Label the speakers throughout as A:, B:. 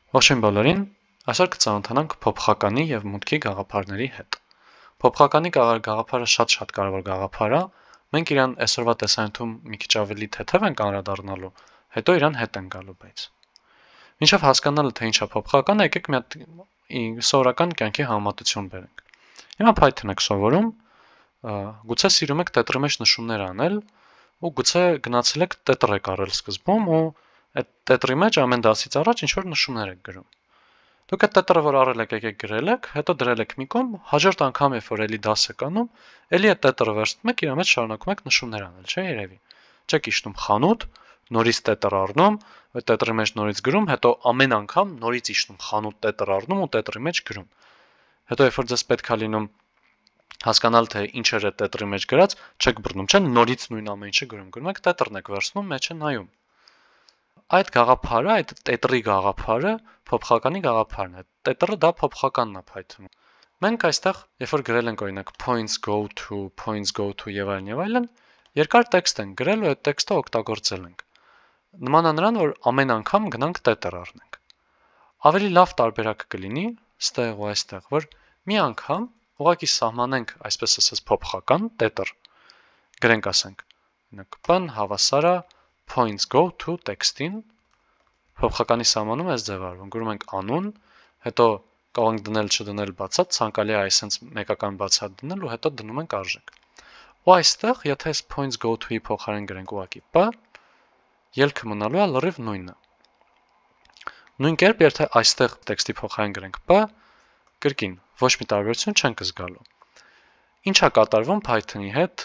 A: Ողջույն բոլորին, այսօր կծանոթանանք փոփոխականի և մուտքի գաղափարների հետ։ Փոփոխականի գաղափարը շատ կարևոր գաղափար է, մենք իրան այսօրվա տեսանյութում մի քիչ ավելի թեթև ենք անդրադառնալու, հետո իրան հետ ենք գալու, բայց մինչև հասկանալը թե ինչ է փոփոխականը, եկեք մի հատ սովորական կյանքի համեմատություն բերենք։ Հիմա Python եք սովորում, գուցե սիրում եք տետրի մեջ նշումներ անել, ու գուցե գնացել եք տետր եք արել սկզբում ու այդ տետրի մեջ ամեն դասից առաջ ինչ-որ նշումներ եք գրում։ Դուք այդ տետրը, որ արել եք, եկեք գրել եք, հետո դրել եք մի կողմ, հաջորդ անգամ, երբ որ էլի դաս եք անում, էլի այդ տետրը վերցնում եք, իր մեջ շարունակում եք նշումներ անել, չէ՞ երևի։ Չեք իջնում խանութ, նորից տետր առնում, այդ տետրի մեջ նորից գրում, հետո ամեն անգամ նորից իջնում խանութ, տետր առնում ու տետրի մեջ գրում։ Հետո երբ որ ձեզ պետք է լինում հասկանալ թե ինչ էր այդ տետրի մեջ գրած, չեք բռնում, չէ՞, նորից նույն ամեն ինչը գրում եք, տետրն եք վերցնում, մեջը նայում։ Այդ գաղափարը, այդ տետրի գաղափարը փոփոխականի գաղափարն է։ Տետրը դա փոփոխականն է Python-ում։ Մենք այստեղ, երբ որ գրել ենք օրինակ points go to եւ այլն, երկար տեքստ ենք գրել ու այդ տեքստը օգտագործել ենք։ Նման է նրան, որ ամեն անգամ գնանք տետր առնենք։ Ավելի լավ տարբերակ կլինի ստեղ ու այստեղ, որ մի անգամ ուղղակի սահմանենք, այսպես ասած, փոփոխական տետր։ Գրենք, ասենք, օրինակ p-ն հավասար է points go to տեքստին, փոփոխականի սահմանում այս ձև արվում, գրում ենք անուն, հետո կարող ենք դնել չդնել բացատ, ցանկալի է այսպես մեկական բացատ դնել ու հետո դնում ենք արժեք։ Ու այստեղ, եթե այս points go to-ի փոխարեն գրենք ուղղակի p, ելքը մնալու է լրիվ նույնը։ Նույն կերպ, եթե այստեղ տեքստի փոխարեն գրենք p, կրկին ոչ մի տարբերություն չենք զգալու։ Ինչ է կատարվում Python-ի հետ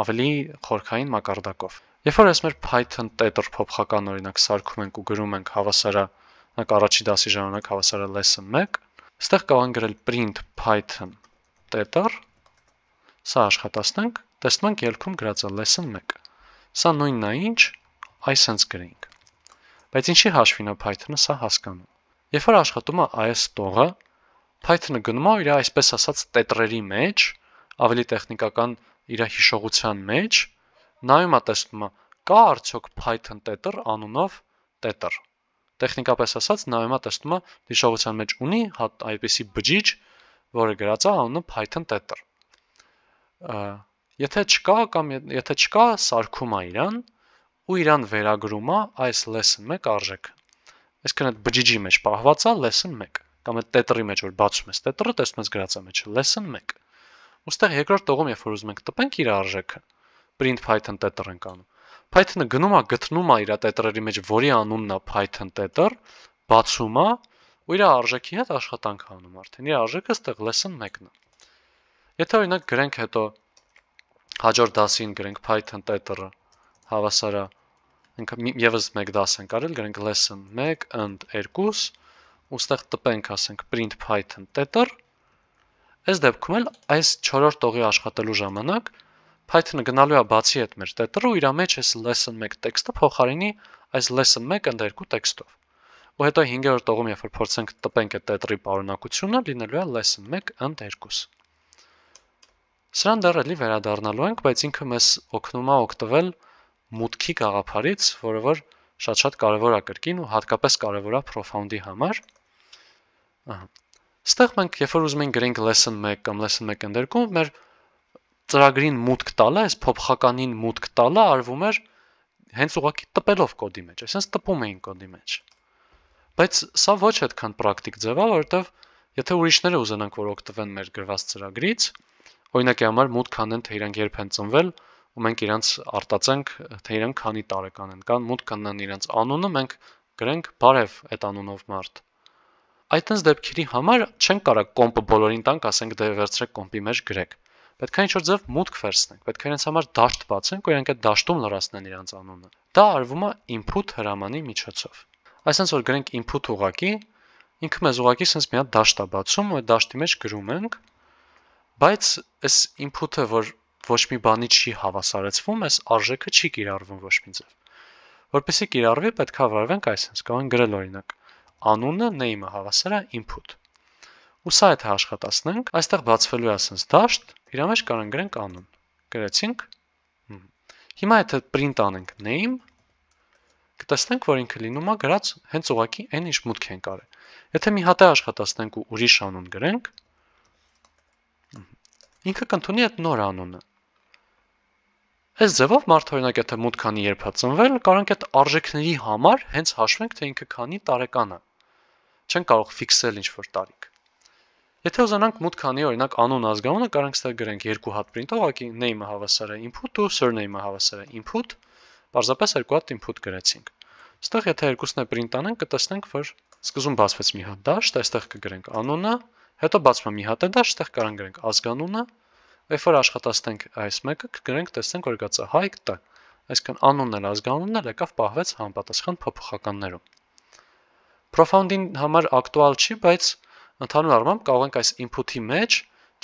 A: ավելի խորքային մակարդակով։ Երբ որ այս մեր Python տետր փոփոխական օրինակ սարքում ենք ու գրում ենք հավասար է առաջի դասի ժամանակ հավասար է lesson 1, այստեղ կարող ենք գրել print Python տետր, սա աշխատացնենք, տեսնում ենք ելքում գրած է lesson 1։ Սա նույնն է ինչ, այսպես գրենք։ Բայց ինչի հաշվին է Python-ը սա հասկանում։ Երբ որ աշխատում է այս տողը, Python-ը գնում է իր այսպես ասած տետրերի մեջ, ավելի տեխնիկական իր հիշողության մեջ, նայում է տեսնում է, կա արդյոք Python տետր անունով տետր։ Տեխնիկապես ասած, նայում է տեսնում է հիշողության մեջ ունի այդպիսի բջիջ, որը գրած է անունը Python տետր։ Եթե չկա կամ եթե չկա, սարքում է իրան ու իրան վերագրում է այս lesson 1 արժեքը։ Այսինքն այդ բջիջի մեջ պահված է lesson 1, կամ այդ տետրի մեջ որ բացում ես տետրը, տեսնում ես գրած է մեջը lesson 1։ Ոստեղ երկրորդ տողում, երբ որ ուզում ենք տպենք իր արժեքը, print Python տետր ենք անում։ Python-ը գնում է, գտնում է իր տետրերի մեջ, որի անունն է Python տետր, բացում է ու իր արժեքի հետ աշխատանք անում արդեն։ Իր արժեքը այստեղ lesson 1-ն է։ Եթե օրինակ գրենք հետո հաջորդ դասին գրենք Python տետրը հավասար է, եւս մեկ դաս ենք արել, գրենք lesson 1 and 2, ու ստեղ տպենք, ասենք print Python տետր, այս դեպքում էլ այս 4-րդ տողի աշխատելու ժամանակ Python-ը գնալու է բացի այդ մեր տետրը ու իր մեջ այս lesson 1 տեքստը փոխարինի այս lesson 1 and 2 տեքստով։ Ու հետո 5-րդ տողում, երբ որ փորձենք տպենք այդ տետրի պարունակությունը, լինելու է lesson 1 and 2։ Սրան դեռ էլի վերադառնալու ենք, բայց ինքը մեզ օգնում է օգտվել մուտքի գաղափարից, որը որ շատ կարևոր է կրկին ու հատկապես կարևոր է profound-ի համար։ Ստեղ մենք, երբ որ ուզում ենք գրենք lesson 1 կամ lesson 1 and 2, մեր ծրագրին մուտք տալը, այս փոփոխականին մուտք տալը արվում էր հենց ուղղակի տպելով կոդի մեջ, այսինքն տպում էին կոդի մեջ։ Բայց սա ոչ այդքան պրակտիկ ձև է, որովհետև եթե ուրիշները ուզենանք, որ օգտվեն մեր գրված ծրագրից, օրինակի համար մուտք անեն, թե իրանք երբ են ծնվել, ու մենք իրանց արտածենք, թե իրանք քանի տարեկան են, կան մուտք կանեն իրանց անունը, մենք գրենք բարև այդ անունով մարդ։ Այդտենց դեպքերի համար չենք կարող կոմպը բոլորին տանք, ասենք դե վերցրեք կոմպի մեջ գրեք։ Պետք է ինչ-որ ձև մուտք վերցնենք, պետք է իրենց համար դաշտ բացենք, ու իրանք այդ դաշտում լրացնեն իրանց անունը։ Դա արվում է input հրամանի միջոցով։ Այսինքն որ գրենք input ուղղակի, ինքը մեզ ուղղակի sense մի հատ դաշտ է բացում, ու այդ դաշտի մեջ գրում ենք, բայց այս input-ը, որ ոչ մի բանի չի հավասարեցվում, այս արժեքը չի կիրառվում ոչ մի ձև։ Որպեսզի կիրառվի, պետք է վարվենք այսպես, կարող ենք գրել օրինակ անունը name-ը հավասար է input։ Ու սա եթե աշխատացնենք, այստեղ բացվելու է ասենց դաշտ, իր մեջ կարող ենք գրենք անուն։ Գրեցինք։ Հիմա եթե print անենք name, կտեսնենք, որ ինքը լինում է գրած հենց ուղղակի այն ինչ մուտք ենք արել։ Եթե մի հատ է աշխատացնենք ու ուրիշ անուն գրենք, ինքը կընդունի այդ նոր անունը։ Այս ձևով մարդ օրինակ եթե մուտք անի երբ է ծնվել, կարանք այդ արժեքների համար հենց հաշվենք, թե ինքը քանի տարեկան է։ Չենք կարող ֆիքսել ինչ-որ տարիք։ Եթե ուզենանք մուտք անի օրինակ անուն ազգանունը, կարանք ստեղ գրենք երկու հատ print-ով, ուղղակի name-ը հավասար է input ու surname-ը հավասար է input, պարզապես երկու հատ input գրեցինք։ Ստեղ եթե երկուսն է print անենք, կտեսնենք, որ սկզբում բացվեց մի հատ դաշտ, այստեղ կգրենք անունը, հետո բացվում է մի հատ դաշտ, այստեղ կարանք գրենք ազգանունը, երբ որ աշխատացնենք այս մեկը, կգրենք, տեսնենք, որ գացա հայք տ, այսինքն անունն էլ ազգանունն էլ եկավ պահվեց համապատասխան փոփոխականներում։ Profound-ին համար ակտուալ չի, բայց ընդհանուր առմամբ կարող ենք այս input-ի մեջ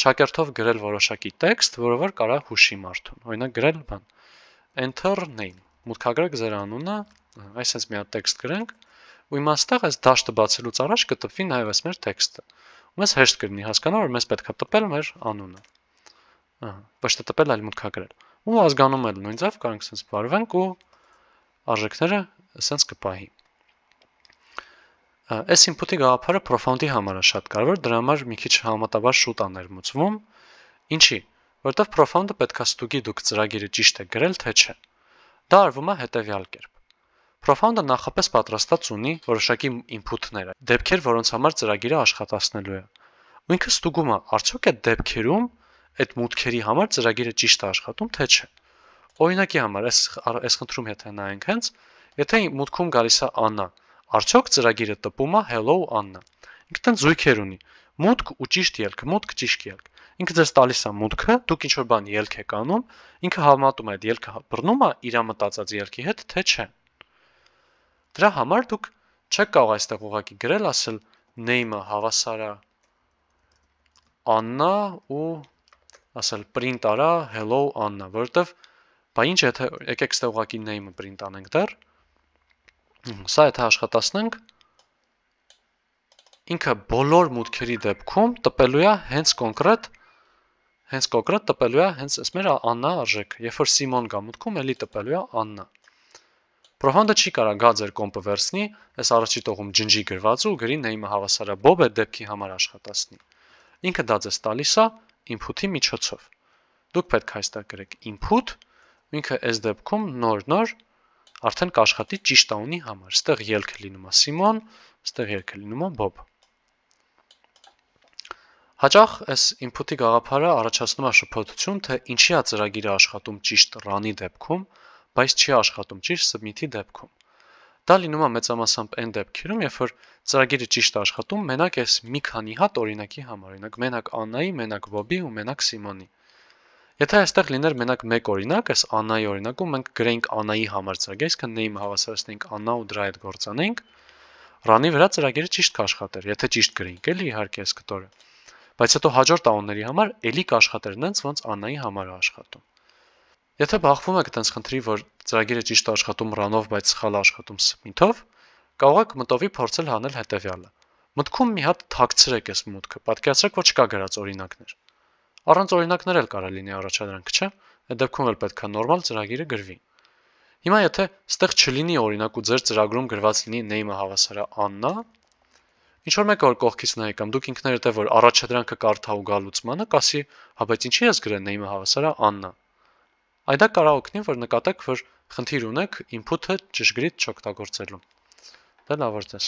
A: ճակերտով գրել որոշակի տեքստ, որը որ կարա հուշի մարդուն։ Օրինակ գրել բան enter name, մուտքագրեք ձեր անունը, այսպես մի հատ տեքստ գրենք, ու իմաստեղ այս դաշտը բացելուց առաջ կտպվի նաև այս մեր տեքստը։ Ու մեզ հեշտ կլինի հասկանալ, որ մեզ պետք է տպել մեր անունը։ Ոչ թե տպել, այլ մուտքագրել։ Ու ազգանունը էլ նույն ձև կարանք sense վարվենք ու արժեքները sense կպահի։ Այս input-ի գաղափարը profound-ի համար է շատ կարևոր, դրա համար մի քիչ համատաբար շուտ է ներմուծվում։ Ինչի՞, որովհետև profound-ը պետքա ստուգի դուք ծրագիրը ճիշտ է գրել, թե չէ։ Դա արվում է հետևյալ կերպ։ Profound-ը նախապես պատրաստած ունի որոշակի input-ներ, դեպքեր, որոնց համար ծրագիրը աշխատացնելու է։ Ու ինքը ստուգում է, արդյոք այդ դեպքերում այդ մուտքերի համար ծրագիրը ճիշտ է աշխատում, թե չէ։ Օրինակի համար, այս խնդրում եթե նայենք հենց, եթե մուտքում գալիս է Աննա, արդյոք ծրագիրը տպում է hello Anna։ Ինքը տենց զույգեր ունի։ Մուտք ու ճիշտ ելք, մուտք ճիշտ ելք։ Ինքը ձեզ տալիս է մուտքը, դուք ինչ որ բան ելք եք անում, ինքը համատում է այդ ելքը բռնում է իր մտածած ելքի հետ, թե չէ։ Դրա համար դուք չեք կարող այստեղ ուղղակի գրել, ասել name-ը հավասար է Anna ու ասել print արա hello Anna, որովհետև բա ինչ եթե եկեք ստեղ ուղղակի name-ը print անենք դեռ Սա եթե աշխատացնենք, ինքը բոլոր մուտքերի դեպքում տպելու է հենց կոնկրետ տպելու է հենց այս մեր Աննա արժեքը, երբ որ Սիմոն գա մուտքում, էլի տպելու է Աննա։ Profound-ը չի կարա գա ձեր կոմպը վերցնի, այս առաջի տողում ջնջի գրվածը ու գրի name-ը հավասար է Bob այդ դեպքի համար աշխատացնի։ Ինքը դա ձեզ տալիս է input-ի միջոցով։ Դուք պետք է այստեղ գրեք input, ինքը այս դեպքում նոր արդեն կաշխատի ճիշտ անունի համար։ Ստեղ ելքը լինում է Սիմոն, ստեղ ելքը լինում է Bob։ Հաճախ այս input-ի գաղափարը առաջացնում է շփոթություն, թե ինչի է ծրագիրը աշխատում ճիշտ run-ի դեպքում, բայց չի աշխատում ճիշտ submit-ի դեպքում։ Դա լինում է մեծամասամբ այն դեպքերում, երբ որ ծրագիրը ճիշտ է աշխատում մենակ այս մի քանի հատ օրինակի համար, օրինակ մենակ Աննայի, մենակ Bob-ի ու մենակ Սիմոնի։ Եթե այստեղ լիներ մենակ մեկ օրինակ, այս Աննայի օրինակում մենք գրեինք Աննայի համար ծրագիր, այսինքն name-ը հավասարեցնենք Աննա ու դրա հետ գործանենք, run-ի վրա ծրագիրը ճիշտ կաշխատեր, եթե ճիշտ գրեինք, էլի իհարկե այս կտորը։ Բայց հետո հաջորդ անունների համար էլի կաշխատեր նենց, ոնց Աննայի համար է աշխատում։ Եթե բախվում եք այդպես խնդրի, որ ծրագիրը ճիշտ է աշխատում run-ով, բայց սխալ է աշխատում submit-ով, կարող եք մտովի փորձել հանել հետևյալը։ Մտքում մի հատ թաքցրեք այս մուտքը, պատկերացրեք, որ չկա գրած օրինակներ։ Առանց օրինակներ էլ կարա լինի առաջադրանք, չէ՞։ Այդ դեպքում էլ պետք է նորմալ ծրագիրը գրվի։ Հիմա եթե ստեղ չլինի օրինակ ու ձեր ծրագրում գրված լինի name-ը հավասար է Աննա, ինչ որ մեկը որ կողքից նայի կամ դուք ինքներդ է որ առաջադրանքը կարդա ու գա լուծմանը, կասի, հա բայց ինչի ես գրել name-ը հավասար է Աննա։ Այդ դա կարող օգնի, որ նկատեք, որ խնդիր ունեք input-ը ճշգրիտ չօգտագործելու։ Դա լավ օրդես։